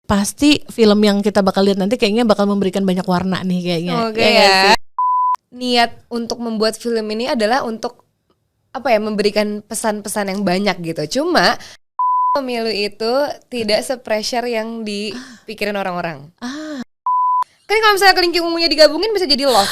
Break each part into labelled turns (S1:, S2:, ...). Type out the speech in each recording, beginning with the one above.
S1: pasti film yang kita bakal lihat nanti kayaknya bakal memberikan banyak warna nih kayaknya.
S2: Oke ya. Niat untuk membuat film ini adalah untuk memberikan pesan-pesan yang banyak gitu. Cuma pemilu itu tidak se-pressure yang dipikirin orang-orang. Kan kalau misalnya kelingking ungunya digabungin bisa jadi love.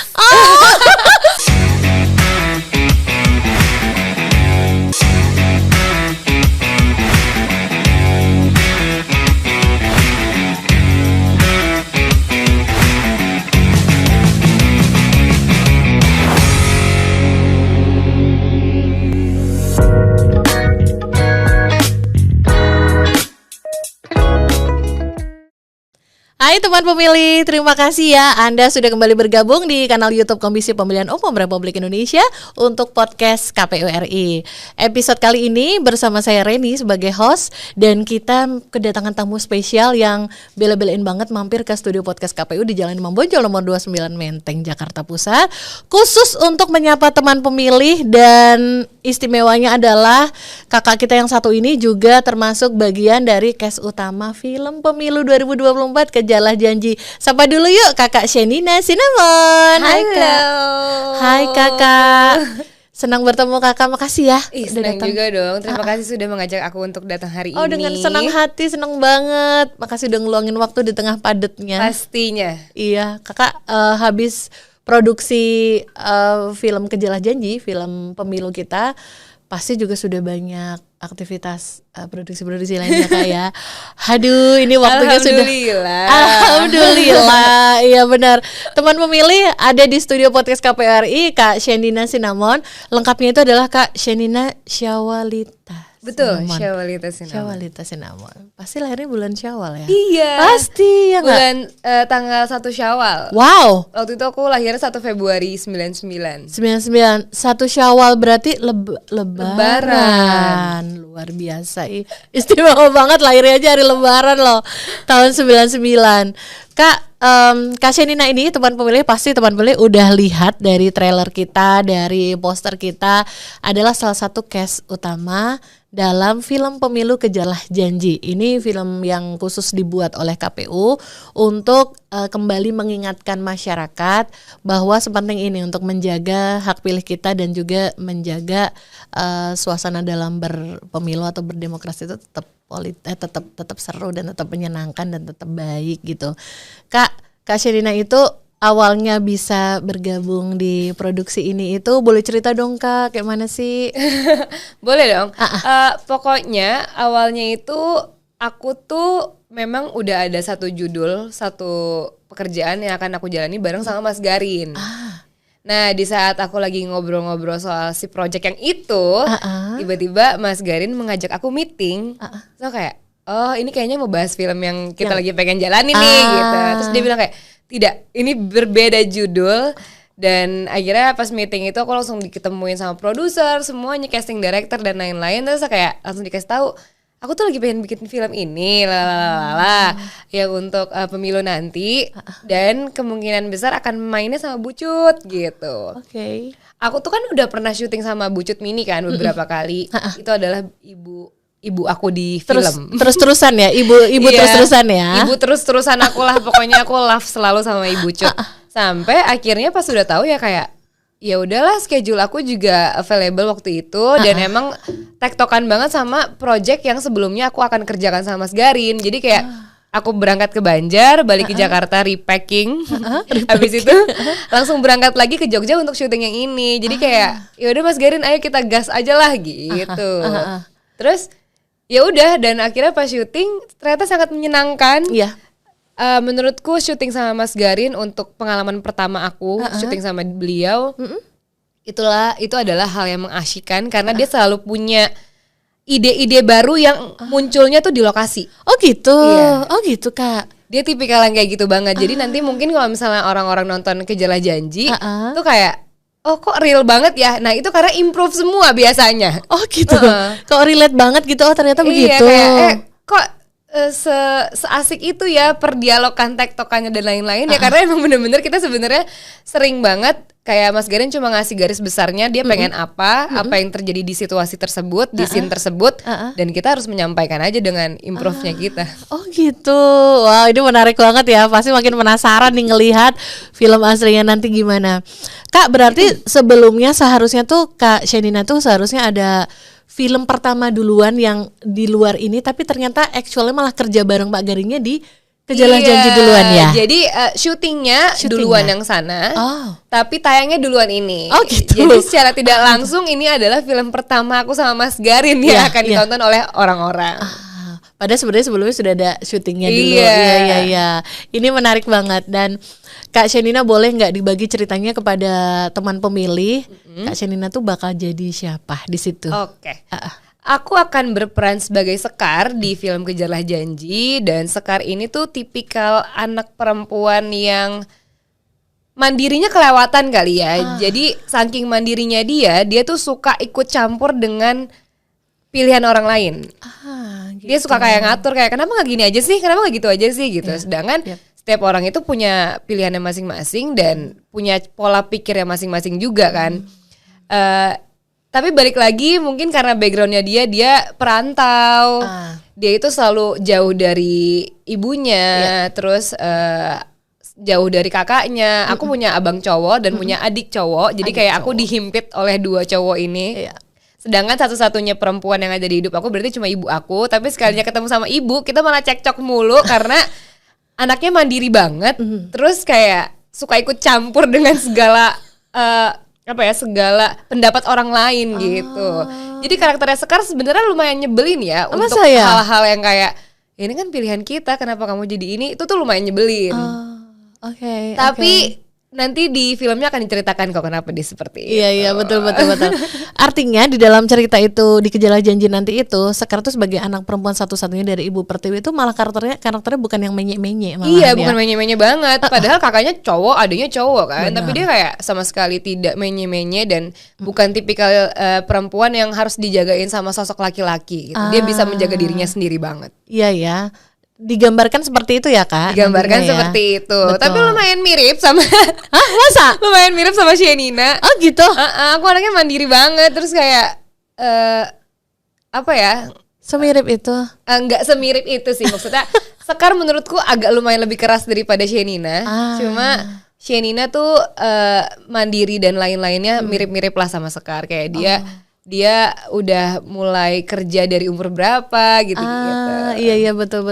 S1: Hai teman pemilih, terima kasih ya Anda sudah kembali bergabung di kanal YouTube Komisi Pemilihan Umum Republik Indonesia untuk podcast KPU RI. Episode kali ini bersama saya Reni sebagai host dan kita kedatangan tamu spesial yang bela-belain banget mampir ke studio podcast KPU di Jalan Imam Bonjol nomor 29 Menteng, Jakarta Pusat, khusus untuk menyapa teman pemilih. Dan istimewanya adalah kakak kita yang satu ini juga termasuk bagian dari cast utama film Pemilu 2024 Kejalah Janji. Sapa dulu yuk Kakak Shenina Cinnamon.
S2: Hai Kak.
S1: Hai Kakak. Senang bertemu Kakak, makasih ya.
S2: Senang juga dong. Terima kasih sudah mengajak aku untuk datang hari ini.
S1: Dengan senang hati, senang banget. Makasih udah ngeluangin waktu di tengah padatnya.
S2: Pastinya.
S1: Iya, Kakak habis produksi film Kejalah Janji, film pemilu kita, pasti juga sudah banyak aktivitas produksi-produksi lainnya Kak ya. Aduh, ini waktunya Alhamdulillah. Iya benar. Teman pemilih ada di studio podcast KPU RI Kak Shenina Cinnamon. Lengkapnya itu adalah Kak Shenina Syawalita.
S2: Betul,
S1: Syawalita Cinnamon. Pasti lahirnya bulan Syawal ya?
S2: Iya.
S1: Pasti ya
S2: bulan tanggal 1 Syawal.
S1: Wow.
S2: Waktu itu aku lahirnya 1 Februari 99.
S1: 1 Syawal berarti Lebaran. Luar biasa. Istimewa banget lahirnya aja hari Lebaran loh. Tahun 99. Kak Shenina ini teman pemilih pasti teman pemilih udah lihat dari trailer kita, dari poster kita, adalah salah satu cast utama dalam film Pemilu Kejalah Janji. Ini film yang khusus dibuat oleh KPU untuk kembali mengingatkan masyarakat bahwa sepenting ini untuk menjaga hak pilih kita dan juga menjaga suasana dalam berpemilu atau berdemokrasi itu tetap seru dan tetap menyenangkan dan tetap baik gitu. Kak Shenina itu awalnya bisa bergabung di produksi ini itu boleh cerita dong Kak, kayak mana sih?
S2: Boleh dong. Pokoknya awalnya itu aku tuh memang udah ada satu judul, satu pekerjaan yang akan aku jalani bareng sama Mas Garin. Nah di saat aku lagi ngobrol-ngobrol soal si project yang itu, tiba-tiba Mas Garin mengajak aku meeting. So kayak, oh ini kayaknya mau bahas film yang kita lagi pengen jalanin nih gitu. Terus dia bilang kayak, tidak, ini berbeda judul. Dan akhirnya pas meeting itu aku langsung diketemuin sama produser, semuanya, casting director dan lain-lain. Terus kayak langsung dikasih tahu, aku tuh lagi pengen bikin film ini yang untuk pemilu nanti. Dan kemungkinan besar akan mainnya sama Bucut gitu.
S1: Oke.
S2: Aku tuh kan udah pernah syuting sama Bucut Mini kan beberapa kali. Itu adalah ibu aku di film.
S1: Terus-terusan ya, ibu terus-terusan ya.
S2: Ibu terus-terusan aku lah, pokoknya aku love selalu sama Ibu Cut. Sampai akhirnya pas udah tahu ya kayak, ya udahlah schedule aku juga available waktu itu dan emang tektokan banget sama project yang sebelumnya aku akan kerjakan sama Mas Garin. Jadi kayak aku berangkat ke Banjar, balik ke Jakarta repacking. Habis itu langsung berangkat lagi ke Jogja untuk syuting yang ini. Jadi kayak ya udah Mas Garin, ayo kita gas aja lah gitu. Terus ya udah, dan akhirnya pas syuting ternyata sangat menyenangkan.
S1: Iya.
S2: Menurutku syuting sama Mas Garin untuk pengalaman pertama aku syuting sama beliau, itu adalah hal yang mengasyikkan karena dia selalu punya ide-ide baru yang munculnya tuh di lokasi.
S1: Oh gitu.
S2: Iya.
S1: Oh gitu Kak.
S2: Dia tipikal yang kayak gitu banget. Jadi nanti mungkin kalau misalnya orang-orang nonton Kejalah Janji tuh kayak, oh kok real banget ya. Nah itu karena improve semua biasanya.
S1: Oh gitu. Kok relate banget gitu. Oh ternyata begitu.
S2: Iya kayak kok seasik itu ya perdialogan tektokannya dan lain-lain ya, karena emang bener-bener kita sebenarnya sering banget kayak Mas Garin cuma ngasih garis besarnya dia pengen apa yang terjadi di situasi tersebut, di scene tersebut, dan kita harus menyampaikan aja dengan improve-nya kita.
S1: Oh gitu, wow ini menarik banget ya, pasti makin penasaran nih ngelihat film aslinya nanti gimana. Kak berarti sebelumnya seharusnya tuh Kak Shenina tuh seharusnya ada film pertama duluan yang di luar ini, tapi ternyata actually malah kerja bareng Pak Garinnya di Kejalah Janji duluan ya.
S2: Jadi syutingnya duluan yang sana, tapi tayangnya duluan ini.
S1: Oh gitu.
S2: Jadi secara tidak langsung ini adalah film pertama aku sama Mas Garin yang akan ditonton oleh orang-orang.
S1: Padahal sebenarnya sebelumnya sudah ada syutingnya dulu. Iya. Ini menarik banget. Dan Kak Shenina boleh nggak dibagi ceritanya kepada teman pemilih? Kak Shenina tuh bakal jadi siapa di situ?
S2: Oke. Aku akan berperan sebagai Sekar di film Kejarlah Janji, dan Sekar ini tuh tipikal anak perempuan yang mandirinya kelewatan kali ya. Jadi saking mandirinya dia tuh suka ikut campur dengan pilihan orang lain. Gitu. Dia suka kayak ngatur kayak kenapa nggak gini aja sih, kenapa nggak gitu aja sih gitu. Sedangkan setiap orang itu punya pilihannya masing-masing dan punya pola pikirnya masing-masing juga kan. Tapi balik lagi mungkin karena backgroundnya dia perantau, dia itu selalu jauh dari ibunya, terus jauh dari kakaknya. Aku punya abang cowok dan punya adik cowok, jadi kayak aku dihimpit oleh dua cowok ini. Sedangkan satu-satunya perempuan yang ada di hidup aku berarti cuma ibu aku. Tapi sekalinya ketemu sama ibu kita malah cekcok mulu karena anaknya mandiri banget, terus kayak suka ikut campur dengan segala segala pendapat orang lain gitu. Jadi karakternya Sekar sebenarnya lumayan nyebelin ya untuk hal-hal yang kayak ini kan pilihan kita, kenapa kamu jadi ini, itu tuh lumayan nyebelin. Tapi nanti di filmnya akan diceritakan kok kenapa dia seperti itu.
S1: Iya betul. Artinya di dalam cerita itu di Kejalah Janji nanti itu Sekar tuh sebagai anak perempuan satu-satunya dari Ibu Pertiwi itu malah karakternya bukan yang menye-menye.
S2: Iya bukan menye-menye banget. Padahal kakaknya cowok, adiknya cowok kan. Bener. Tapi dia kayak sama sekali tidak menye-menye dan bukan tipikal perempuan yang harus dijagain sama sosok laki-laki gitu. Dia bisa menjaga dirinya sendiri banget.
S1: Iya ya. Digambarkan seperti itu ya Kak?
S2: Digambarkan seperti itu. Betul. Tapi lumayan mirip sama
S1: masa?
S2: Lumayan mirip sama Shenina.
S1: Oh gitu?
S2: Aku anaknya mandiri banget. Terus kayak
S1: semirip itu?
S2: Enggak semirip itu sih. Maksudnya Sekar menurutku agak lumayan lebih keras daripada Shenina. Cuma Shenina tuh mandiri dan lain-lainnya mirip-mirip lah sama Sekar. Kayak dia udah mulai kerja dari umur berapa gitu.
S1: Iya betul.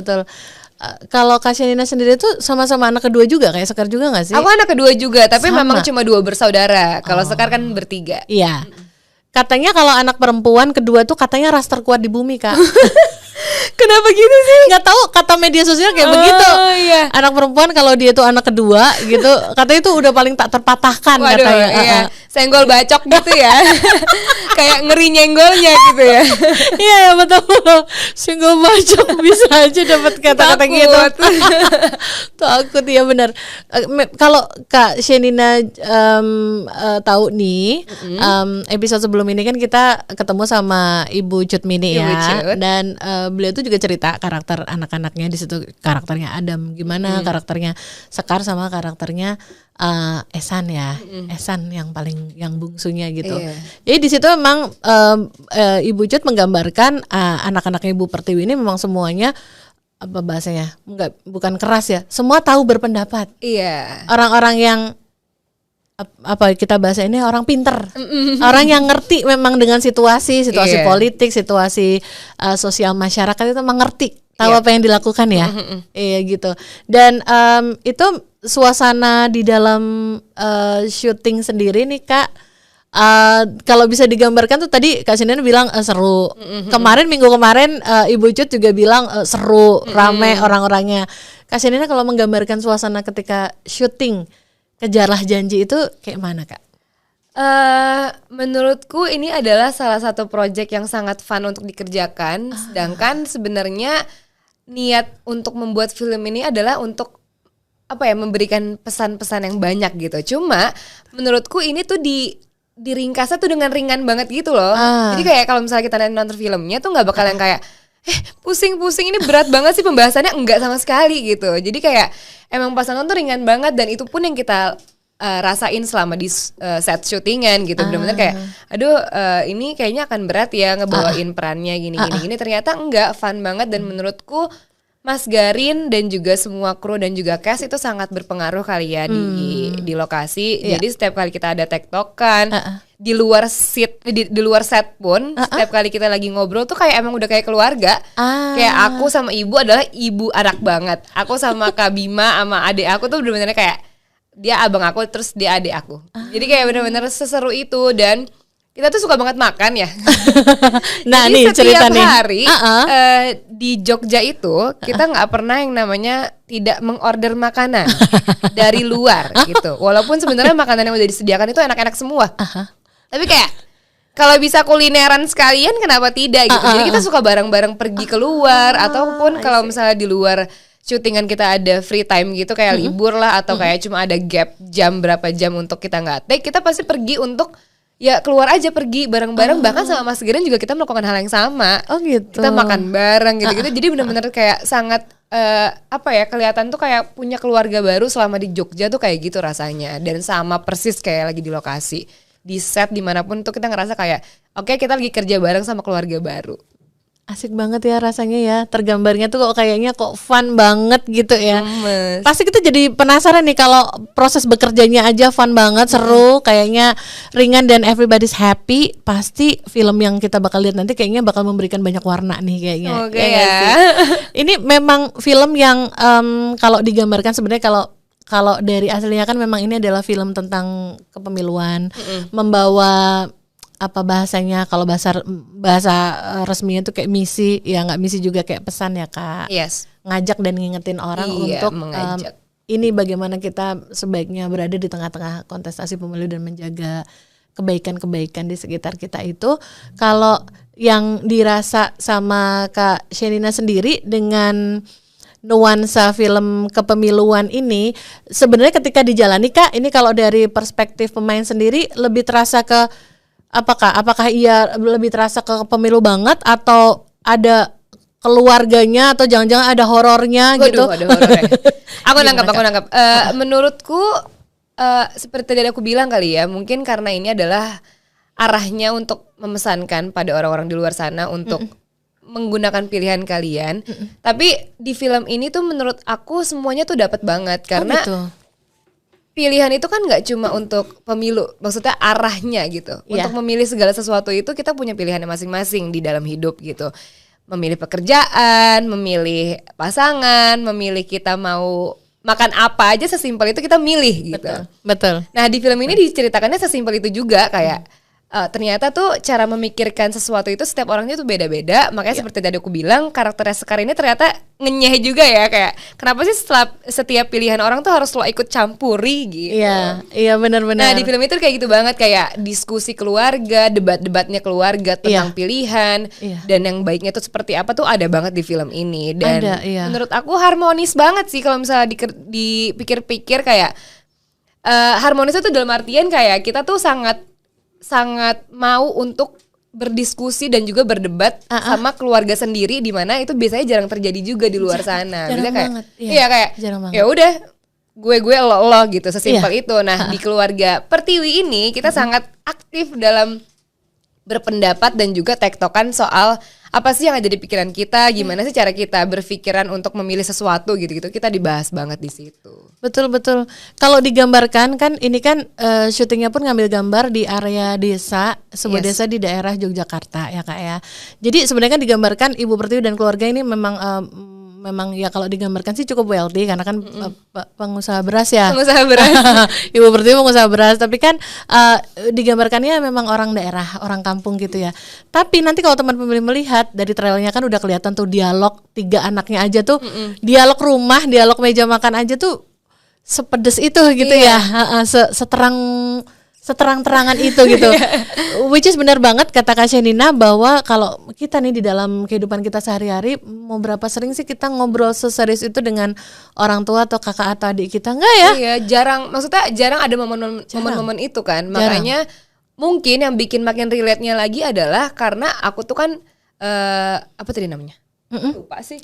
S1: Kalau Kak Shenina sendiri tuh sama-sama anak kedua juga kayak Sekar juga nggak sih?
S2: Aku anak kedua juga, tapi memang cuma 2 bersaudara. Kalau Sekar kan bertiga.
S1: Iya. Katanya kalau anak perempuan kedua tuh katanya ras terkuat di bumi Kak.
S2: Kenapa gitu sih?
S1: Nggak tahu, kata media sosial kayak begitu. Iya. Anak perempuan kalau dia tuh anak kedua gitu, katanya itu udah paling tak terpatahkan.
S2: Waduh, katanya. Iya. Senggol bacok gitu ya. Kayak ngeri nyenggolnya gitu ya.
S1: Iya betul. Senggol bacok bisa aja dapat kata-kata gitu. Takut ya benar. Kalau Kak Shenina tahu nih, episode sebelum ini kan kita ketemu sama Ibu Cutmini ya. Dan beliau tuh juga cerita karakter anak-anaknya di situ, karakternya Adam gimana, karakternya Sekar sama karakternya Esan ya. Esan yang bungsunya gitu. Jadi di situ memang Ibu Cut menggambarkan anak-anaknya Ibu Pertiwi ini memang semuanya apa bahasanya? Bukan keras ya. Semua tahu berpendapat.
S2: Iya.
S1: Orang-orang yang kita bahasa ini orang pinter, orang yang ngerti memang dengan situasi politik, situasi sosial masyarakat itu memang ngerti, tahu apa yang dilakukan ya, iya gitu. Dan itu suasana di dalam syuting sendiri nih Kak, kalau bisa digambarkan tuh tadi Kak Shenina bilang seru. Minggu kemarin Ibu Cut juga bilang seru, rame orang-orangnya. Kak Shenina kalau menggambarkan suasana ketika syuting Kejarlah Janji itu kayak mana Kak?
S2: Menurutku ini adalah salah satu proyek yang sangat fun untuk dikerjakan. Sedangkan sebenarnya niat untuk membuat film ini adalah untuk memberikan pesan-pesan yang banyak gitu. Cuma menurutku ini tuh diringkasnya tuh dengan ringan banget gitu loh. Jadi kayak kalau misalnya kita nonton filmnya tuh nggak bakal yang kayak pusing-pusing ini berat banget sih pembahasannya, enggak sama sekali gitu. Jadi kayak emang pas nonton tuh ringan banget, dan itu pun yang kita rasain selama di set syutingan gitu. Bener-bener kayak aduh ini kayaknya akan berat ya ngebawain perannya gini. Ternyata enggak, fun banget. Dan menurutku Mas Garin dan juga semua kru dan juga cast itu sangat berpengaruh kali ya di lokasi. Jadi setiap kali kita ada tektokan di luar set pun setiap kali kita lagi ngobrol tuh kayak emang udah kayak keluarga. Kayak aku sama ibu adalah ibu anak banget. Aku sama Kak Bima sama adik aku tuh bener-bener kayak dia abang aku terus dia adik aku. Jadi kayak bener-bener seseru itu. Dan kita tuh suka banget makan ya.
S1: Nah,
S2: jadi
S1: nih cerita
S2: setiap
S1: nih.
S2: hari di Jogja itu kita nggak pernah yang namanya tidak mengorder makanan dari luar gitu. Walaupun sebenarnya makanan yang udah disediakan itu enak-enak semua. Tapi kayak kalau bisa kulineran sekalian kenapa tidak gitu. Jadi kita suka bareng-bareng pergi keluar, ataupun kalau misalnya di luar syutingan kita ada free time gitu kayak libur lah, atau kayak cuma ada gap jam berapa jam untuk kita nggak take, kita pasti pergi untuk ya keluar aja, pergi bareng-bareng. Bahkan sama Mas Giren juga kita melakukan hal yang sama.
S1: Oh gitu.
S2: Kita makan bareng gitu-gitu. Jadi benar-benar kayak sangat kelihatan tuh kayak punya keluarga baru selama di Jogja tuh kayak gitu rasanya. Dan sama persis kayak lagi di lokasi, di set dimanapun tuh kita ngerasa kayak oke, kita lagi kerja bareng sama keluarga baru.
S1: Asik banget ya rasanya ya, tergambarnya tuh kok kayaknya kok fun banget gitu ya. Pasti kita jadi penasaran nih kalau proses bekerjanya aja fun banget, seru, kayaknya ringan dan everybody's happy. Pasti film yang kita bakal lihat nanti kayaknya bakal memberikan banyak warna nih kayaknya.
S2: Oke ya.
S1: Ini memang film yang kalau digambarkan sebenarnya kalau dari aslinya kan memang ini adalah film tentang kepemiluan, membawa apa bahasanya, kalau bahasa resminya tuh kayak misi ya, nggak misi juga kayak pesan ya Kak.
S2: Yes.
S1: Ngajak dan ngingetin orang untuk ini bagaimana kita sebaiknya berada di tengah-tengah kontestasi pemilu dan menjaga kebaikan-kebaikan di sekitar kita itu. Kalau yang dirasa sama Kak Shenina sendiri dengan nuansa film kepemiluan ini, sebenarnya ketika dijalani Kak, ini kalau dari perspektif pemain sendiri lebih terasa ke apakah ia lebih terasa ke pemilu banget, atau ada keluarganya, atau jangan-jangan ada horornya gitu?
S2: Ada horornya. Aku nangkap. Menurutku seperti tadi aku bilang kali ya, mungkin karena ini adalah arahnya untuk memesankan pada orang-orang di luar sana untuk menggunakan pilihan kalian. Tapi di film ini tuh menurut aku semuanya tuh dapat banget karena pilihan itu kan nggak cuma untuk pemilu, maksudnya arahnya gitu. Untuk memilih segala sesuatu itu kita punya pilihannya masing-masing di dalam hidup gitu. Memilih pekerjaan, memilih pasangan, memilih kita mau makan apa aja, sesimpel itu kita milih gitu.
S1: Betul.
S2: Nah di film ini diceritakannya sesimpel itu juga, kayak ternyata tuh cara memikirkan sesuatu itu setiap orangnya tuh beda-beda. Makanya seperti tadi aku bilang, karakternya Sekar ini ternyata ngenyeh juga ya. Kayak kenapa sih setiap pilihan orang tuh harus lo ikut campuri gitu.
S1: Iya benar-benar.
S2: Nah di film itu kayak gitu banget, kayak diskusi keluarga, debat-debatnya keluarga tentang pilihan. Dan yang baiknya tuh seperti apa tuh ada banget di film ini. Dan menurut aku harmonis banget sih kalau misalnya dipikir-pikir kayak harmonis itu dalam artian kayak kita tuh sangat mau untuk berdiskusi dan juga berdebat sama keluarga sendiri, di mana itu biasanya jarang terjadi juga di luar sana.
S1: Jarang
S2: kayak
S1: banget.
S2: kayak ya udah gue lo gitu, sesimpel itu. Nah di keluarga Pertiwi ini kita sangat aktif dalam berpendapat dan juga tektokan soal apa sih yang ada di pikiran kita, gimana sih cara kita berpikiran untuk memilih sesuatu gitu-gitu. Kita dibahas banget di situ.
S1: Betul. Kalau digambarkan kan ini kan syutingnya pun ngambil gambar di area desa, sebuah desa di daerah Yogyakarta ya Kak ya. Jadi sebenarnya kan digambarkan Ibu Pertiwi dan keluarga ini memang ya kalau digambarkan sih cukup wealthy karena kan pengusaha beras ya.
S2: Pengusaha beras.
S1: Ibu Pertiwi pengusaha beras, tapi kan digambarkannya memang orang daerah, orang kampung gitu ya. Tapi nanti kalau teman pemilih melihat dari trailernya kan udah kelihatan tuh dialog 3 anaknya aja tuh, dialog rumah, dialog meja makan aja tuh sepedes itu gitu ya. Seterang-terangan itu gitu. Which is benar banget kata Kak Shenina bahwa kalau kita nih di dalam kehidupan kita sehari-hari, mau berapa sering sih kita ngobrol seserius itu dengan orang tua atau kakak atau adik kita? Enggak ya?
S2: Iya, maksudnya jarang ada momen-momen itu kan. Makanya mungkin yang bikin makin relate-nya lagi adalah karena aku tuh kan apa tadi namanya? lupa sih.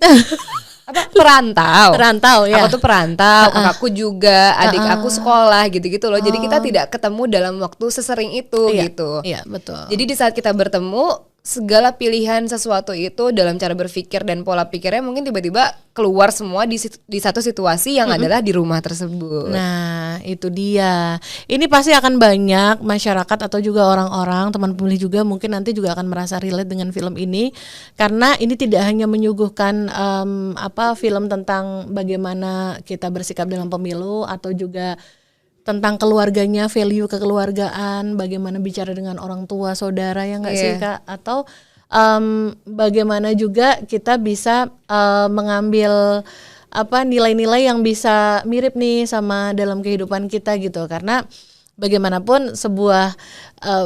S2: Apa perantau
S1: ya.
S2: Aku tuh perantau, kakakku juga, adik aku sekolah gitu-gitu loh. Jadi kita tidak ketemu dalam waktu sesering itu gitu.
S1: Iya, betul.
S2: Jadi di saat kita bertemu, segala pilihan sesuatu itu dalam cara berpikir dan pola pikirnya mungkin tiba-tiba keluar semua di satu situasi yang adalah di rumah tersebut.
S1: Nah, itu dia. Ini pasti akan banyak masyarakat atau juga orang-orang, teman pemilih juga mungkin nanti juga akan merasa relate dengan film ini, karena ini tidak hanya menyuguhkan film tentang bagaimana kita bersikap dalam pemilu, atau juga tentang keluarganya, value kekeluargaan, bagaimana bicara dengan orang tua, saudara, ya nggak sih Kak? Atau bagaimana juga kita bisa mengambil nilai-nilai yang bisa mirip nih sama dalam kehidupan kita gitu. Karena bagaimanapun sebuah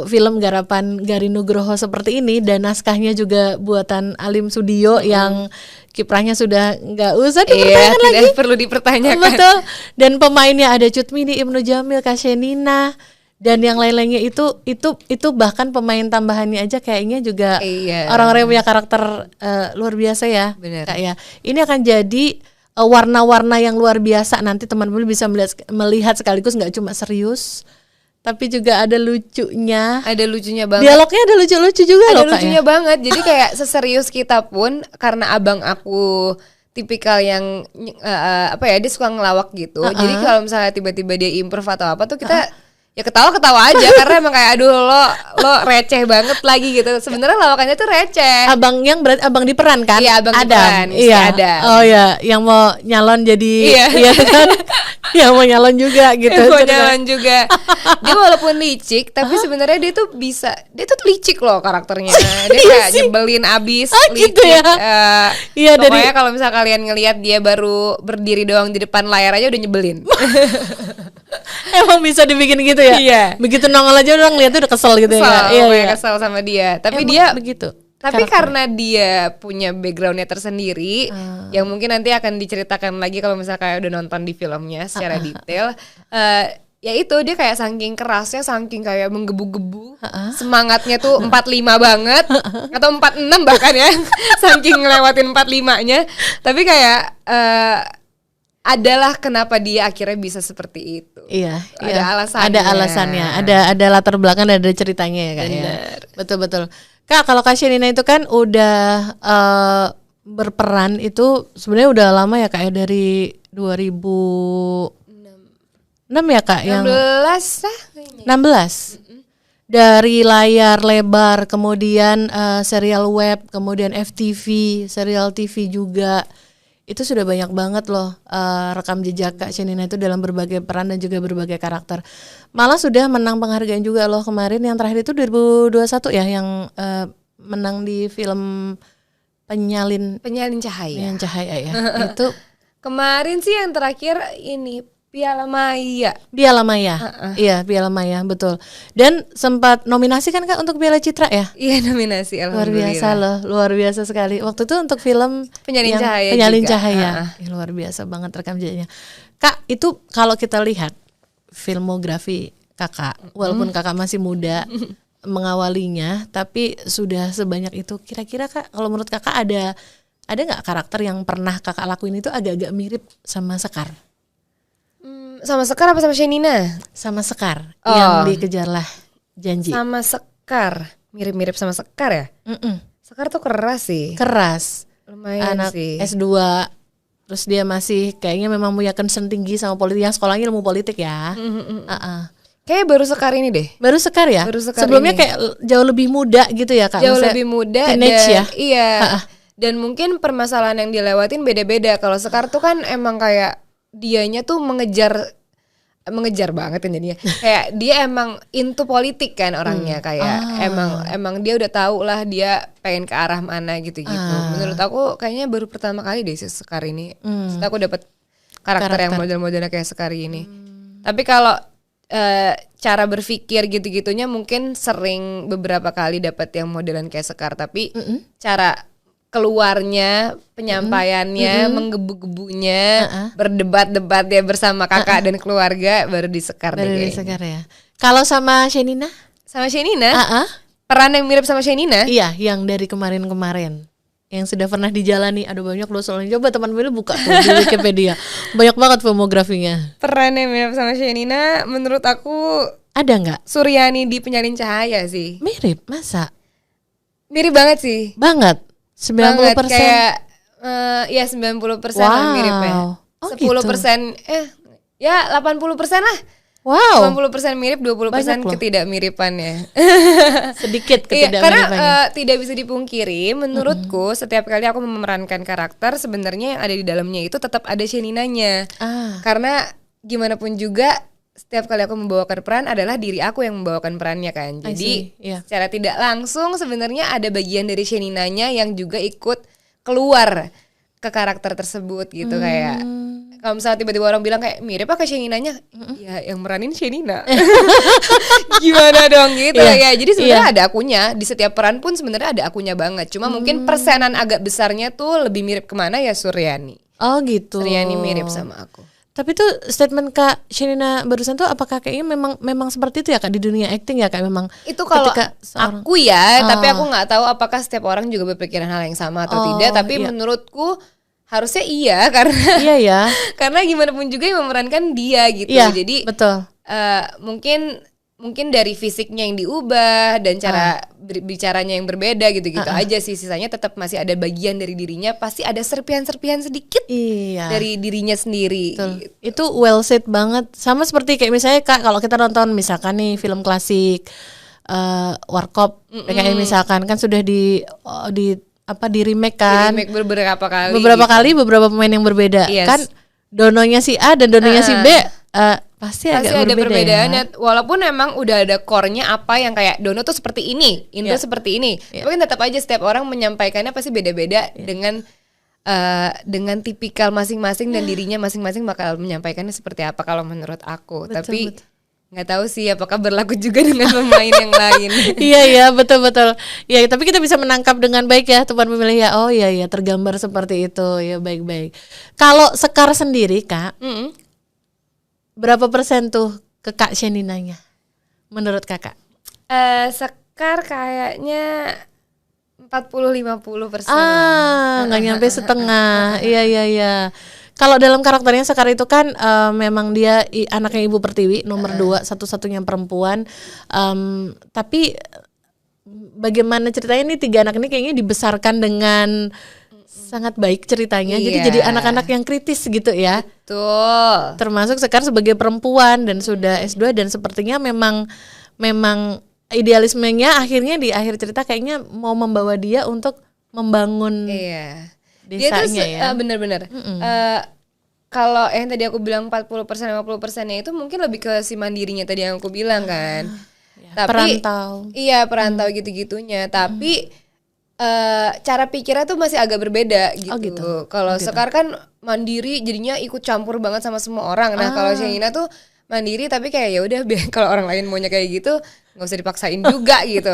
S1: film garapan Gari Nugroho seperti ini dan naskahnya juga buatan Alim Sudio yang kiprahnya sudah nggak usah dipertanyakan lagi.
S2: Tidak perlu dipertanyakan.
S1: Betul. Dan pemainnya ada Cut Mini, Ibnu Jamil, Kak Shenina, dan yang lain-lainnya itu bahkan pemain tambahannya aja kayaknya juga orang-orang yang punya karakter luar biasa ya.
S2: Benar.
S1: Kak ya. Ini akan jadi warna-warna yang luar biasa, nanti teman-teman bisa melihat sekaligus nggak cuma serius, tapi juga ada lucunya.
S2: Ada lucunya banget.
S1: Dialognya ada lucu-lucu juga loh Kak.
S2: Ada lucunya banget. Jadi kayak seserius kita pun, karena abang aku tipikal yang dia suka ngelawak gitu. Jadi kalau misalnya tiba-tiba dia improve atau apa tuh kita ya ketawa-ketawa aja karena emang kayak aduh lo receh banget lagi gitu. Sebenarnya lawakannya tuh receh.
S1: Abang yang berarti abang diperan kan?
S2: Iya, abang diperan.
S1: Iya.
S2: Adam.
S1: Oh ya, yang mau nyalon jadi iya kan? Yang mau nyalon juga gitu.
S2: Mau nyalon juga. Dia walaupun licik tapi sebenarnya dia tuh licik loh karakternya. Dia kayak nyebelin abis, licik.
S1: Gitu ya. Iya,
S2: pokoknya kalau misal kalian ngelihat dia baru berdiri doang di depan layar aja udah nyebelin.
S1: Emang bisa dibikin gitu ya?
S2: Iya.
S1: Begitu nongol aja orang lihat tuh udah kesel gitu ya.
S2: Iya, kesel sama dia. Tapi
S1: emang
S2: dia
S1: begitu.
S2: Tapi karena dia punya backgroundnya tersendiri, yang mungkin nanti akan diceritakan lagi kalau misalnya kayak udah nonton di filmnya secara detail. Ya itu dia kayak saking kerasnya, saking kayak menggebu-gebu, semangatnya tuh 45 banget atau 46 bahkan ya, saking ngelewatin 45-nya. Tapi kayak adalah kenapa dia akhirnya bisa seperti itu.
S1: Iya,
S2: ada alasannya.
S1: Ada alasannya, ada latar belakang dan ada ceritanya ya Kak.
S2: Bener.
S1: Ya. Betul. Kak, kalau Kak Shenina itu kan udah berperan itu sebenarnya udah lama ya Kak ya, dari 2006 ya Kak,
S2: 16
S1: yang
S2: lah kayaknya.
S1: 16. Dari layar lebar, kemudian serial web, kemudian FTV, serial TV juga. Itu sudah banyak banget loh rekam jejak Kak Shenina itu dalam berbagai peran dan juga berbagai karakter. Malah sudah menang penghargaan juga loh kemarin, yang terakhir itu 2021 ya, yang menang di film Penyalin
S2: Cahaya.
S1: Ya. Itu
S2: kemarin sih yang terakhir ini Piala Maya.
S1: Iya, Piala Maya, betul. Dan sempat nominasi kan Kak untuk Piala Citra ya?
S2: Iya, nominasi, alhamdulillah.
S1: Luar biasa sekali. Waktu itu untuk film
S2: Penyalin
S1: Cahaya. Luar biasa banget rekam jejaknya. Kak, itu kalau kita lihat filmografi Kakak, walaupun Kakak masih muda mengawalinya, tapi sudah sebanyak itu. Kira-kira Kak, kalau menurut Kakak ada nggak karakter yang pernah Kakak lakuin itu agak-agak mirip sama Sekar?
S2: Sama Sekar apa sama Shenina?
S1: Sama Sekar, yang dikejarlah janji.
S2: Sama Sekar, mirip-mirip sama Sekar ya? Sekar tuh keras sih.
S1: Keras.
S2: Lumayan
S1: anak
S2: sih.
S1: S2, terus dia masih kayaknya memang punya concern tinggi sama politik, yang sekolahnya ilmu politik ya.
S2: Kayaknya baru Sekar ini deh.
S1: Baru Sekar ya?
S2: Baru Sekar
S1: sebelumnya
S2: ini.
S1: Kayak jauh lebih muda gitu ya Kak?
S2: Jauh lebih muda
S1: teenage
S2: dan,
S1: ya?
S2: Iya. Dan mungkin permasalahan yang dilewatin beda-beda. Kalau Sekar tuh kan emang kayak dianya tuh mengejar banget kan jadinya. Kayak dia emang into politik kan orangnya, kayak emang dia udah tahu lah dia pengen ke arah mana gitu-gitu. Menurut aku kayaknya baru pertama kali deh si Sekar ini. Setelah aku dapat karakter yang model-modelnya kayak Sekar ini. Tapi kalau cara berpikir gitu-gitunya mungkin sering beberapa kali dapat yang modelan kayak Sekar, tapi cara keluarnya, penyampaiannya, menggebu-gebunya, berdebat-debat ya bersama kakak dan keluarga baru di Sekar deh kayaknya.
S1: Sekar ya. Kalau sama Shenina?
S2: Sama Shenina? Peran yang mirip sama Shenina?
S1: Iya, yang dari kemarin-kemarin. yang sudah pernah dijalani? Aduh banyak loh soalnya. Coba teman Meli buka tuh di Wikipedia. Banyak banget filmografinya.
S2: Perannya mirip sama Shenina menurut aku
S1: ada nggak?
S2: Suryani di Penyalin Cahaya sih.
S1: Mirip, masa?
S2: Mirip banget sih.
S1: Banget. 90%.
S2: Banget, kayak ya 90% lah miripnya. 10% ya 80% lah.
S1: Wow.
S2: 90% mirip, 20% ketidakmiripannya.
S1: Sedikit
S2: ketidakmiripannya. Karena tidak bisa dipungkiri, menurutku setiap kali aku memerankan karakter, sebenarnya yang ada di dalamnya itu tetap ada Sheninanya. Karena gimana pun juga, setiap kali aku membawakan peran adalah diri aku yang membawakan perannya kan. Jadi secara tidak langsung sebenarnya ada bagian dari Sheninanya yang juga ikut keluar ke karakter tersebut gitu. Kayak kalau misalnya tiba-tiba orang bilang kayak mirip apa Sheninanya, ya yang meranin Shenina. Gimana dong gitu ya. Jadi sebenarnya ada akunya di setiap peran pun sebenarnya ada akunya banget. Cuma mungkin persenan agak besarnya tuh lebih mirip kemana ya Suryani.
S1: Oh gitu.
S2: Suryani mirip sama aku.
S1: Tapi tuh statement Kak Shenina barusan tuh apakah kayaknya memang seperti itu ya Kak di dunia acting ya Kak memang
S2: itu kalau aku ya, tapi aku nggak tahu apakah setiap orang juga berpikiran hal yang sama atau tidak. Tapi menurutku harusnya iya karena
S1: ya.
S2: Karena gimana pun juga yang memerankan dia gitu.
S1: Iya,
S2: jadi
S1: betul.
S2: Mungkin dari fisiknya yang diubah dan cara bicaranya yang berbeda gitu-gitu aja sih. Sisanya tetap masih ada bagian dari dirinya, pasti ada serpihan-serpihan sedikit dari dirinya sendiri gitu.
S1: Itu well said banget. Sama seperti kayak misalnya Kak kalau kita nonton misalkan nih film klasik Warkop kayak misalkan kan sudah di remake kan.
S2: Di remake beberapa kali.
S1: Beberapa pemain yang berbeda. Kan Dononya si A dan Dononya si B pasti agak
S2: ada perbedaan
S1: ya.
S2: Walaupun emang udah ada core-nya apa yang kayak Dono tuh seperti ini, Indro seperti ini. Tapi kan tetap aja setiap orang menyampaikannya pasti beda-beda dengan tipikal masing-masing dan dirinya masing-masing bakal menyampaikannya seperti apa kalau menurut aku. Tapi nggak tahu sih apakah berlaku juga dengan pemain yang lain.
S1: Iya betul. Ya tapi kita bisa menangkap dengan baik ya teman pemilih ya. Oh iya tergambar seperti itu ya baik. Kalau Sekar sendiri Kak, berapa persen tuh ke Kak Sheninanya menurut Kakak?
S2: Sekar kayaknya 40-50%.
S1: Nggak nyampe setengah. Iya. Kalau dalam karakternya Sekar itu kan memang dia anaknya Ibu Pertiwi nomor 2 satu-satunya perempuan. Tapi bagaimana ceritanya nih 3 anak ini kayaknya dibesarkan dengan sangat baik ceritanya. Jadi anak-anak yang kritis gitu ya.
S2: Betul.
S1: Termasuk Sekar sebagai perempuan dan sudah S2 dan sepertinya memang idealismenya akhirnya di akhir cerita kayaknya mau membawa dia untuk membangun desanya
S2: dia tuh bener-bener kalau yang tadi aku bilang 40% 50%-nya itu mungkin lebih ke si mandirinya tadi yang aku bilang kan. Tapi perantau gitu-gitunya. Tapi cara pikirnya tuh masih agak berbeda gitu. Kalau Sekar kan mandiri jadinya ikut campur banget sama semua orang. Nah kalau Shenina tuh mandiri tapi kayak ya udah kalau orang lain maunya kayak gitu nggak usah dipaksain juga gitu.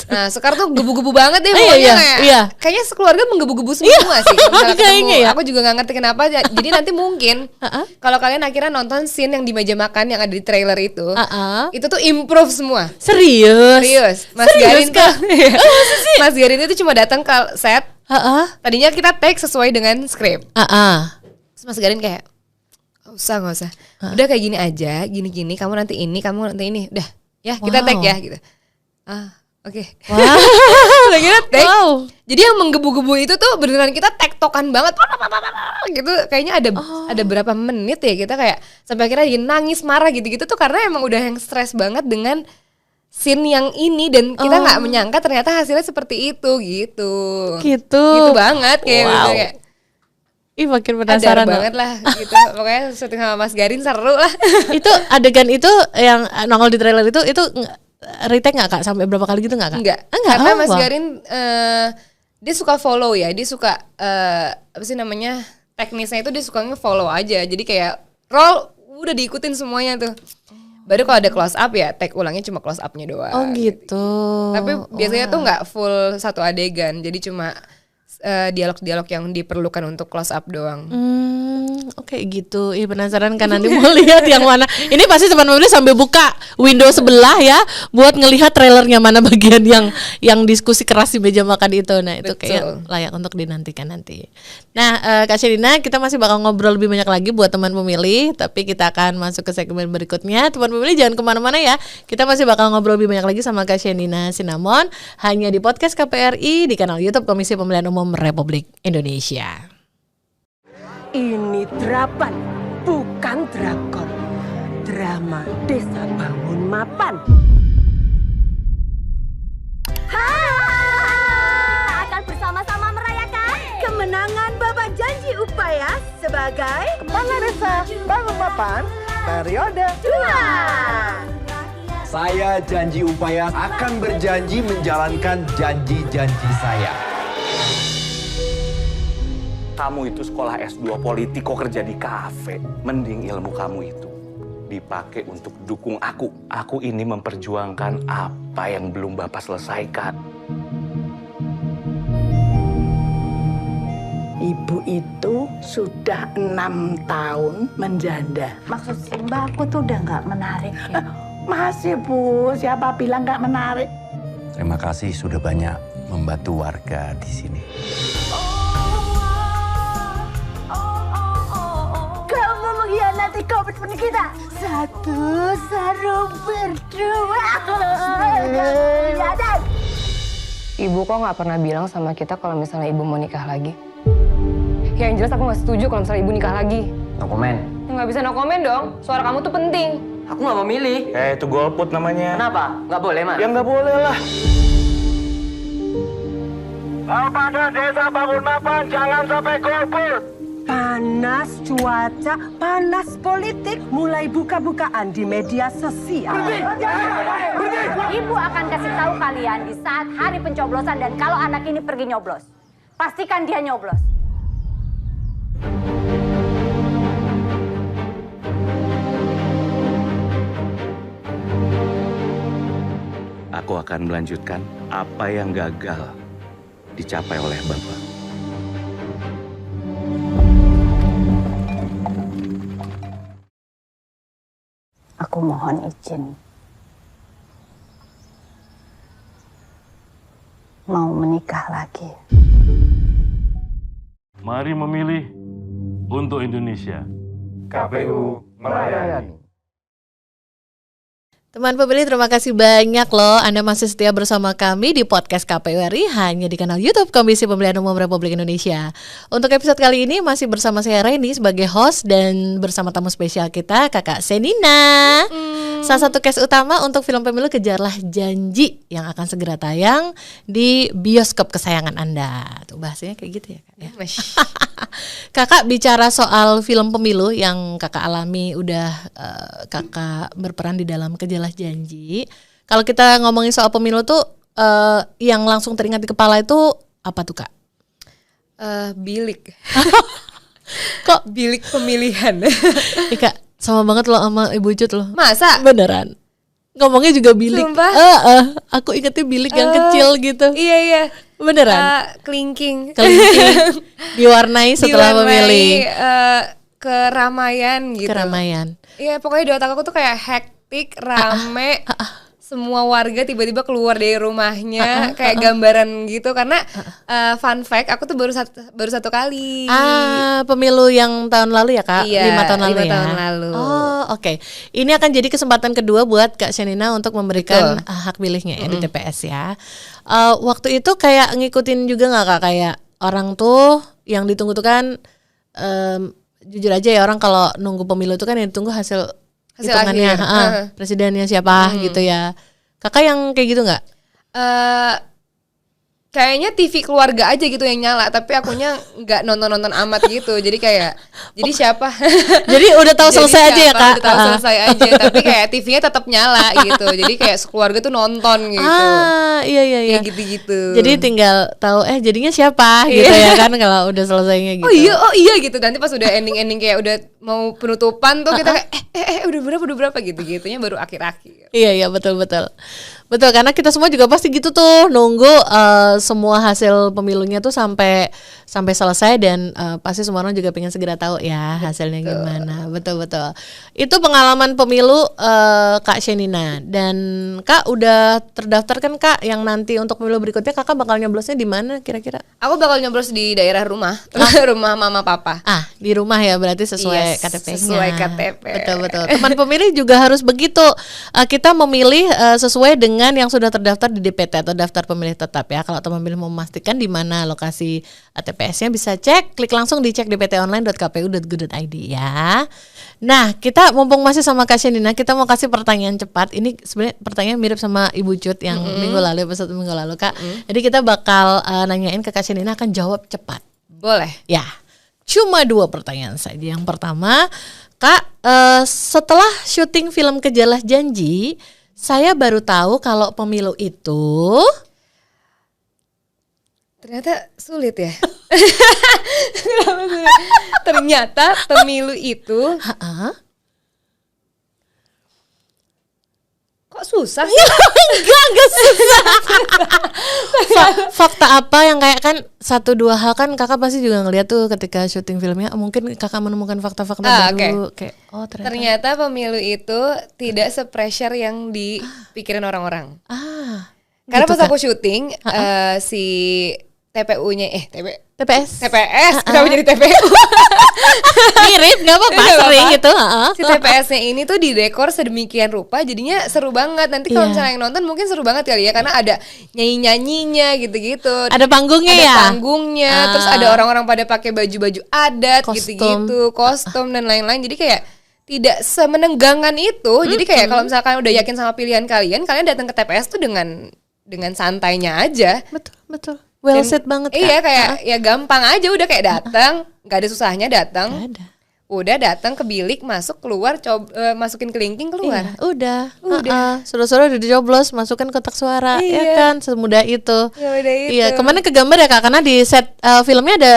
S2: Nah Sekar tuh gebu-gebu banget deh pokoknya kayaknya sekeluarga menggebu-gebu semua sih. Kayaknya aku juga nggak ngerti kenapa. Jadi nanti mungkin kalau kalian akhirnya nonton scene yang di meja makan yang ada di trailer itu tuh improve semua. Serius. Mas Garin itu cuma datang ke set. Tadinya kita take sesuai dengan skrip. Terus Mas Garin kayak nggak usah. Udah kayak gini aja, gini kamu nanti ini, udah ya kita take ya gitu. Oke. Udah kita take. Jadi yang menggebu-gebu itu tuh beneran kita tektokan banget gitu. Kayaknya ada berapa menit ya kita kayak sampai akhirnya nangis marah gitu-gitu tuh karena emang udah yang stres banget dengan scene yang ini dan kita nggak menyangka ternyata hasilnya seperti itu gitu banget kayak
S1: makin penasaran
S2: banget lah gitu. Pokoknya syuting sama Mas Garin seru lah.
S1: Itu adegan itu yang nongol di trailer itu retake nggak Kak? Sampai berapa kali gitu nggak Kak?
S2: Enggak. Karena Mas Garin dia suka follow ya. Dia suka apa sih namanya teknisnya itu dia suka nge-follow aja. Jadi kayak roll udah diikutin semuanya tuh. Baru kalau ada close up ya take ulangnya cuma close upnya doang.
S1: Gitu.
S2: Tapi biasanya tuh nggak full satu adegan. Jadi cuma dialog-dialog yang diperlukan untuk close up doang.
S1: Oke gitu. Penasaran kan nanti mau lihat yang mana. Ini pasti teman pemilih sambil buka window sebelah ya buat ngelihat trailernya mana bagian yang diskusi keras di meja makan itu. Nah, itu kayak layak untuk dinantikan nanti. Nah, Kak Sherina, kita masih bakal ngobrol lebih banyak lagi buat teman pemilih, tapi kita akan masuk ke segmen berikutnya. Teman pemilih jangan kemana-mana ya. Kita masih bakal ngobrol lebih banyak lagi sama Kak Sherina Sinamon hanya di podcast KPRI di kanal YouTube Komisi Pemilihan Umum Republik Indonesia.
S3: Ini Drapan, bukan drakor. Drama Desa Bangun Mapan.
S4: Akan bersama-sama merayakan kemenangan Bapak Janji Upaya sebagai
S3: Kepala Desa Bangun Mapan periode 2.
S5: Saya Janji Upaya akan berjanji menjalankan janji-janji saya.
S6: Kamu itu sekolah S2 politik kok kerja di kafe. Mending ilmu kamu itu dipakai untuk dukung aku. Aku ini memperjuangkan apa yang belum Bapak selesaikan.
S7: Ibu itu sudah 6 tahun menjanda.
S4: maksud Simba aku tuh udah nggak menarik ya.
S7: Masih Bu, siapa bilang nggak menarik?
S6: Terima kasih sudah banyak membantu warga di sini.
S4: Kamu mengkhianati komitmen kita. Satu sarung berdua. Ya dan
S2: Ibu kok nggak pernah bilang sama kita kalau misalnya ibu mau nikah lagi? Ya yang jelas aku nggak setuju kalau misalnya ibu nikah lagi.
S8: No komen.
S2: Ya, nggak bisa no comment dong. Suara kamu tuh penting.
S8: Aku nggak mau milih.
S6: Itu golput namanya.
S8: Kenapa? Nggak boleh, Mas?
S6: Ya nggak boleh lah.
S5: Pada Desa Bangun Mapan jangan sampai golput.
S3: Panas cuaca, panas politik, mulai buka-bukaan di media sosial.
S4: Ibu akan kasih tahu kalian di saat hari pencoblosan dan kalau anak ini pergi nyoblos. Pastikan dia nyoblos.
S6: Aku akan melanjutkan apa yang gagal dicapai oleh Bapak.
S4: Aku mohon izin. Mau menikah lagi.
S9: Mari memilih untuk Indonesia.
S5: KPU melayani.
S1: Teman pemilih, terima kasih banyak loh Anda masih setia bersama kami di podcast KPU RI hanya di kanal YouTube Komisi Pemilihan Umum Republik Indonesia. Untuk episode kali ini masih bersama saya Reni sebagai host dan bersama tamu spesial kita Kakak Senina. Salah satu case utama untuk film pemilu Kejarlah Janji yang akan segera tayang di bioskop kesayangan Anda. Tuh bahasanya kayak gitu ya Kak ya. Kakak bicara soal film pemilu yang Kakak alami, udah Kakak berperan di dalam Kejarlah Janji. Kalau kita ngomongin soal pemilu tuh yang langsung teringat di kepala itu apa tuh Kak?
S2: Bilik.
S1: Kok
S2: Bilik pemilihan.
S1: Kak, sama banget loh sama Ibu Cut loh.
S2: Masa?
S1: Beneran. Ngomongnya juga bilik.
S2: Sumpah?
S1: Aku ingetnya bilik yang kecil gitu.
S2: Iya.
S1: Beneran.
S2: Kelingking.
S1: Diwarnai setelah memilih.
S2: Keramaian gitu.
S1: Keramaian.
S2: Iya, pokoknya di otak aku tuh kayak hektik, rame. Semua warga tiba-tiba keluar dari rumahnya kayak gambaran gitu karena fun fact aku tuh baru satu kali.
S1: Pemilu yang tahun lalu ya Kak?
S2: Iya,
S1: 5 tahun lalu
S2: 5
S1: ya.
S2: tahun lalu.
S1: Oh, oke. Ini akan jadi kesempatan kedua buat Kak Senina untuk memberikan hak pilihnya ya di TPS ya. Waktu itu kayak ngikutin juga nggak Kak, kayak orang tuh yang ditunggu tuh kan jujur aja ya, orang kalau nunggu pemilu itu kan yang ditunggu hasil hitungannya presidennya siapa gitu ya. Kakak yang kayak gitu nggak?
S2: Kayaknya TV keluarga aja gitu yang nyala, tapi akunya nggak nonton amat gitu. Jadi kayak jadi siapa?
S1: Jadi udah tahu selesai aja ya Kak.
S2: Udah tahu selesai aja, tapi kayak TV-nya tetap nyala gitu. Jadi kayak sekeluarga tuh nonton gitu.
S1: Iya.
S2: Kayak gitu-gitu.
S1: Jadi tinggal tahu jadinya siapa gitu ya kan kalau udah selesainya gitu.
S2: Oh iya gitu. Nanti pas udah ending kayak udah mau penutupan tuh kita kayak udah berapa gitu-gitunya baru akhir-akhir.
S1: Iya betul. Betul, karena kita semua juga pasti gitu tuh nunggu semua hasil pemilunya tuh sampai selesai dan pasti semua orang juga pengen segera tahu ya hasilnya gimana. Betul. Itu pengalaman pemilu Kak Shenina, dan Kak udah terdaftar kan Kak yang nanti untuk pemilu berikutnya Kakak bakal nyoblosnya di mana kira-kira?
S2: Aku bakal nyoblos di daerah rumah, rumah mama papa.
S1: Di rumah ya, berarti sesuai KTP-nya.
S2: Sesuai KTP.
S1: Betul. Teman pemilih juga harus begitu. Kita memilih sesuai dengan yang sudah terdaftar di DPT atau daftar pemilih tetap ya. Kalau teman pemilih mau memastikan di mana lokasi TPS-nya bisa klik langsung dicek dptonline.kpu.go.id ya. Nah, kita mumpung masih sama Kak Shenina, kita mau kasih pertanyaan cepat. Ini sebenarnya pertanyaan mirip sama Ibu Cut yang episode minggu lalu Kak. Jadi kita bakal nanyain ke Kak Shenina, akan jawab cepat.
S2: Boleh.
S1: Ya. Cuma 2 pertanyaan saja. Yang pertama, Kak, setelah syuting film Kejarlah Janji, saya baru tahu kalau pemilu itu
S2: ternyata sulit ya. Ternyata pemilu itu kok susah sih?
S1: Enggak susah. Fakta apa yang kayak kan 1-2 hal kan Kakak pasti juga ngeliat tuh ketika syuting filmnya, mungkin Kakak menemukan fakta-fakta baru kayak
S2: ternyata pemilu itu tidak se-pressure yang dipikirin orang-orang. Karena
S1: gitu,
S2: pas aku syuting si TPU-nya
S1: TPS.
S2: Kenapa jadi TPU?
S1: Mirip, nggak apa-apa, sering gitu.
S2: Si TPS-nya ini tuh didekor sedemikian rupa, jadinya seru banget. Nanti kalau misalnya yang nonton mungkin seru banget kali ya, karena ada nyanyi-nyanyinya gitu-gitu.
S1: Ada panggungnya ya?
S2: Ada panggungnya, terus ada orang-orang pada pakai baju-baju adat gitu-gitu, kostum dan lain-lain. Jadi kayak tidak semenegangkan itu. Jadi kayak kalau misalkan udah yakin sama pilihan kalian datang ke TPS tuh dengan santainya aja.
S1: Betul. Well said banget Kak.
S2: Iya, kayak ya gampang aja, udah kayak datang, nggak ada susahnya datang.
S1: Gak ada.
S2: Udah datang ke bilik, masuk keluar, masukin kelingking keluar.
S1: Iya, udah. Suruh-suruh udah dijoblos, masukkan kotak suara, ya kan, semudah itu. Iya, kemana kegambar ya Kak? Karena di set filmnya ada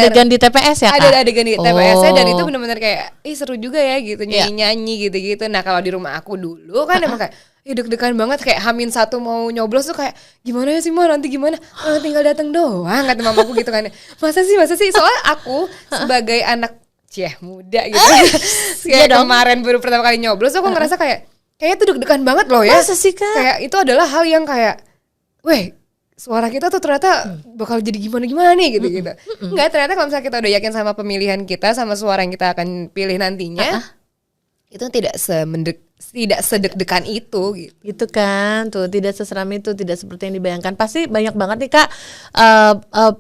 S1: adegan di TPS ya Kak?
S2: Ada adegan di TPS-nya, dan itu benar-benar kayak, seru juga ya gitu, nyanyi-nyanyi gitu-gitu. Nah kalau di rumah aku dulu kan emang kayak deg-degan banget, kayak H-1 mau nyoblos tuh kayak gimana ya sih Ma, nanti gimana? Tinggal datang doang, kata mamaku gitu kan. Masa sih? Soalnya aku sebagai anak muda gitu. Kayak kemarin baru pertama kali nyoblos, aku ngerasa kayaknya tuh deg-degan banget loh ya.
S1: Masa sih Kak?
S2: Kayak itu adalah hal yang kayak, suara kita tuh ternyata bakal jadi gimana nih gitu. Enggak, ternyata kalau misalnya kita udah yakin sama pemilihan kita, sama suara yang kita akan pilih nantinya, itu tidak sedeg-degan itu
S1: gitu kan, tuh tidak seseram itu, tidak seperti yang dibayangkan. Pasti banyak banget nih Kak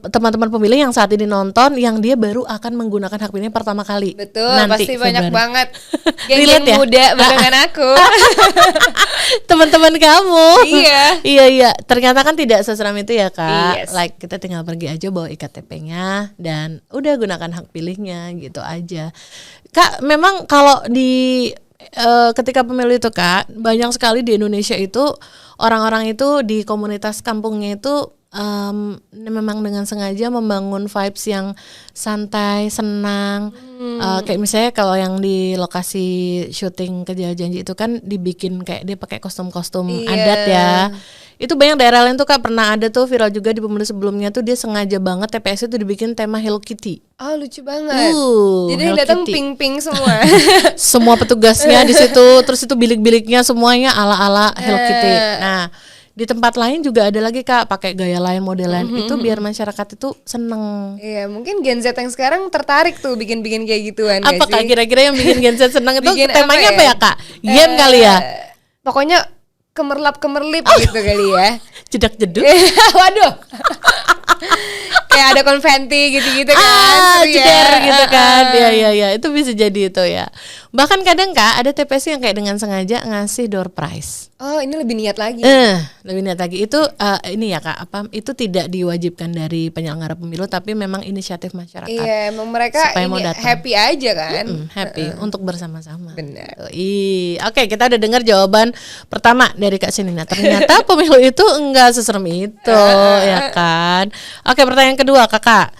S1: teman-teman pemilih yang saat ini nonton yang dia baru akan menggunakan hak pilihnya pertama kali.
S2: Betul,
S1: nanti
S2: pasti banyak banget
S1: geng-geng
S2: ya? Muda barengan aku.
S1: Teman-teman kamu.
S2: Iya.
S1: Ternyata kan tidak seseram itu ya Kak.
S2: Yes.
S1: Like kita tinggal pergi aja bawa IKTP-nya dan udah gunakan hak pilihnya gitu aja. Kak, memang kalau di ketika pemilu itu Kak, banyak sekali di Indonesia itu orang-orang itu di komunitas kampungnya itu memang dengan sengaja membangun vibes yang santai, senang. Kayak misalnya kalau yang di lokasi syuting Kejarlah Janji itu kan dibikin kayak dia pakai kostum-kostum adat ya. Itu banyak daerah lain tuh Kak, pernah ada tuh viral juga di pemilu sebelumnya tuh dia sengaja banget TPS itu dibikin tema Hello Kitty.
S2: Oh, lucu banget. Jadi yang datang pink-pink semua.
S1: Semua petugasnya di situ, terus itu bilik-biliknya semuanya ala-ala Hello Kitty. Nah, di tempat lain juga ada lagi Kak, pakai gaya lain, model lain. Itu biar masyarakat itu seneng.
S2: Iya, mungkin Gen Z yang sekarang tertarik tuh bikin-bikin kayak gituan.
S1: Apa Kak kira-kira yang bikin Gen Z seneng itu temanya apa ya Kak? Yen kali ya?
S2: Pokoknya kemerlap-kemerlip gitu kali ya.
S1: Jedak-jeduk.
S2: Waduh. Kayak ada konventi gitu-gitu kan.
S1: Jeder gitu kan. Iya, itu bisa jadi itu ya. Bahkan kadang Kak ada TPS yang kayak dengan sengaja ngasih door prize.
S2: Oh, ini lebih niat lagi.
S1: Lebih niat lagi. Itu ini ya Kak, itu tidak diwajibkan dari penyelenggara pemilu, tapi memang inisiatif masyarakat.
S2: Iya, emang mereka ini happy aja kan.
S1: Happy untuk bersama-sama.
S2: Benar.
S1: Oke, kita udah dengar jawaban pertama dari Kak Shenina. Ternyata pemilu itu enggak seserem itu, ya kan. Oke, pertanyaan kedua Kakak.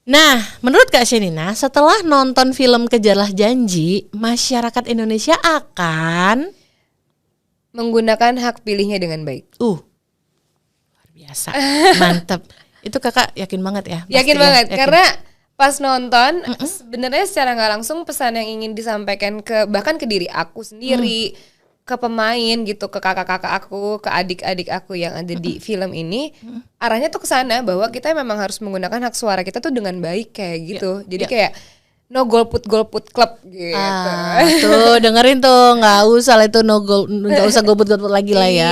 S1: Nah, menurut Kak Shenina, setelah nonton film Kejarlah Janji, masyarakat Indonesia akan
S2: menggunakan hak pilihnya dengan baik.
S1: Luar biasa, mantep. Itu kakak yakin banget ya?
S2: Yakin banget, karena pas nonton sebenarnya secara nggak langsung pesan yang ingin disampaikan bahkan ke diri aku sendiri, ke pemain gitu, ke kakak-kakak aku, ke adik-adik aku yang ada di film ini, arahnya tuh ke sana bahwa kita memang harus menggunakan hak suara kita tuh dengan baik kayak gitu. Jadi kayak no golput club gitu.
S1: Tuh dengerin tuh, nggak usah lah itu nggak usah golput lagi lah ya.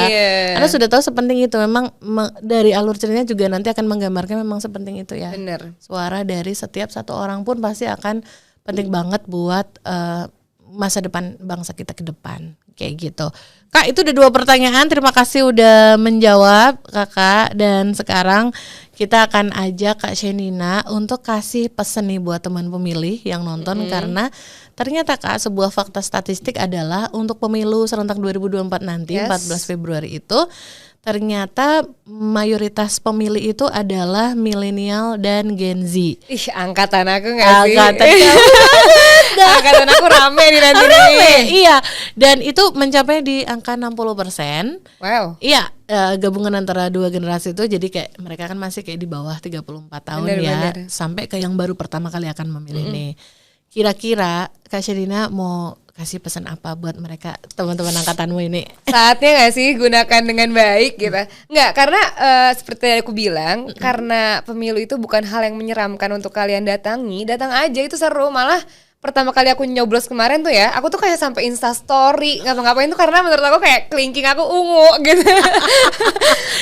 S1: Karena sudah tahu sepenting itu, memang dari alur ceritanya juga nanti akan menggambarkan memang sepenting itu ya.
S2: Bener.
S1: Suara dari setiap satu orang pun pasti akan penting banget buat masa depan bangsa kita ke depan kayak gitu. Kak, itu udah 2 pertanyaan. Terima kasih udah menjawab kakak. Dan sekarang kita akan ajak Kak Shenina untuk kasih pesan nih buat teman pemilih yang nonton, karena ternyata Kak, sebuah fakta statistik adalah untuk pemilu serentak 2024 nanti 14 Februari itu ternyata mayoritas pemilih itu adalah milenial dan Gen Z.
S2: Ih, angkatan aku nggak sih?
S1: Angkatan
S2: aku rame nih nanti nih.
S1: Iya, dan itu mencapai di angka 60%.
S2: Wow.
S1: Iya, gabungan antara 2 generasi itu, jadi kayak mereka kan masih kayak di bawah 34 tahun bener. Sampai ke yang baru pertama kali akan memilih nih. Kira-kira Kak Shenina mau kasih pesan apa buat mereka, teman-teman angkatanmu ini? Saatnya
S2: gak sih gunakan dengan baik gitu? Enggak, karena seperti aku bilang, karena pemilu itu bukan hal yang menyeramkan untuk kalian datangi. Datang aja, itu seru. Malah pertama kali aku nyoblos kemarin tuh ya, aku tuh kayak sampai Instastory ngapa-ngapain tuh, karena menurut aku kayak kelingking aku ungu gitu.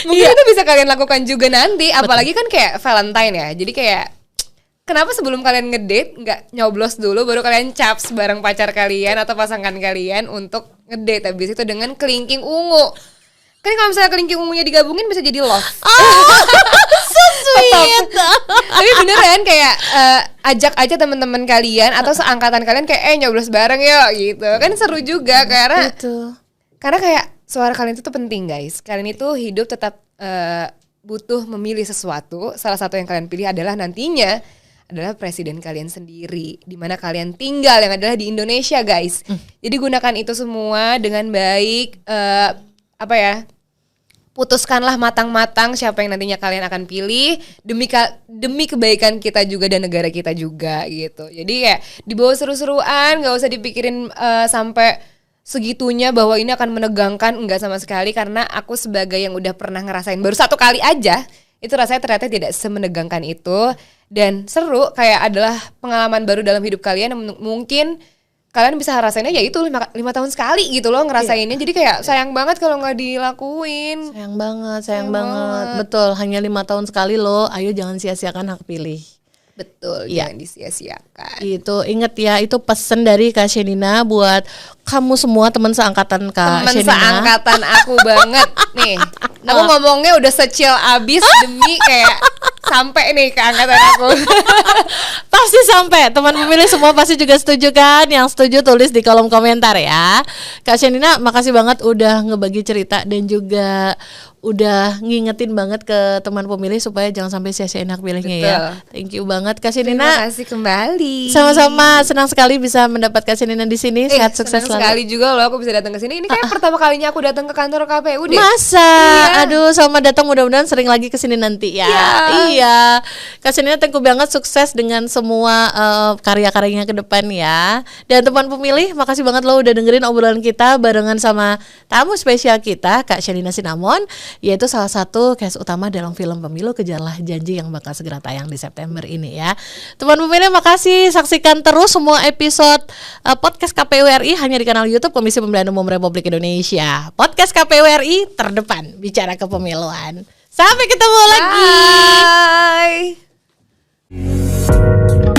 S2: Mungkin itu bisa kalian lakukan juga nanti, apalagi kan kayak Valentine ya. Jadi kayak kenapa sebelum kalian ngedate nggak nyoblos dulu baru kalian caps bareng pacar kalian atau pasangan kalian untuk ngedate, habis itu dengan kelingking ungu. Kan kalau misalnya kelingking ungunya digabungin bisa jadi love.
S1: So sweet.
S2: Tapi beneran kayak ajak aja teman-teman kalian atau seangkatan kalian kayak nyoblos bareng yuk gitu. Kan seru juga karena kayak suara kalian itu tuh penting guys. Kalian itu hidup tetap butuh memilih sesuatu. Salah satu yang kalian pilih adalah nantinya adalah presiden kalian sendiri, di mana kalian tinggal, yang adalah di Indonesia guys. Jadi gunakan itu semua dengan baik. Putuskanlah matang-matang siapa yang nantinya kalian akan pilih demi kebaikan kita juga dan negara kita juga gitu. Jadi kayak dibawa seru-seruan, nggak usah dipikirin sampai segitunya bahwa ini akan menegangkan, enggak sama sekali. Karena aku sebagai yang udah pernah ngerasain baru 1 kali aja, itu rasanya ternyata tidak semenegangkan itu. Dan seru, kayak adalah pengalaman baru dalam hidup kalian yang mungkin kalian bisa rasainnya ya itu 5 tahun sekali gitu loh ngerasainnya. Jadi kayak sayang banget kalau nggak dilakuin. Sayang banget.
S1: Betul, hanya 5 tahun sekali loh. Ayo jangan sia-siakan hak pilih.
S2: Betul, jangan disia-siakan.
S1: Itu inget ya, itu pesan dari Kak Shenina buat kamu semua teman seangkatan Kak Shenina.
S2: Teman seangkatan aku banget nih. Aku ngomongnya udah secil abis demi kayak sampai nih ke angkatan aku.
S1: Pasti sampai. Teman pemilih semua pasti juga setuju kan? Yang setuju tulis di kolom komentar ya. Kak Shenina, makasih banget udah ngebagi cerita dan juga udah ngingetin banget ke teman pemilih supaya jangan sampai sia-siain hak pilihnya. Betul. Ya. Thank you banget Kak Shenina.
S2: Terima kasih kembali.
S1: Sama-sama, senang sekali bisa mendapat Kak Shenina di sini. Sehat sukses selalu.
S2: Sekali juga loh aku bisa datang ke sini. Ini kayak pertama kalinya aku datang ke kantor KPU deh.
S1: Masa? Iya. Aduh, selamat datang, mudah-mudahan sering lagi ke sini nanti ya. Iya. Kak Shenina thank you banget, sukses dengan semua karya-karyanya ke depan ya. Dan teman pemilih, makasih banget lo udah dengerin obrolan kita barengan sama tamu spesial kita Kak Shenina Sinamon, yaitu salah satu cast utama dalam film Pemilu Kejarlah Janji yang bakal segera tayang di September ini ya. Teman pemilih, makasih, saksikan terus semua episode podcast KPU RI hanya di kanal YouTube Komisi Pemilihan Umum Republik Indonesia. Podcast KPU RI terdepan bicara kepemiluan. Sampai ketemu lagi.
S2: Bye.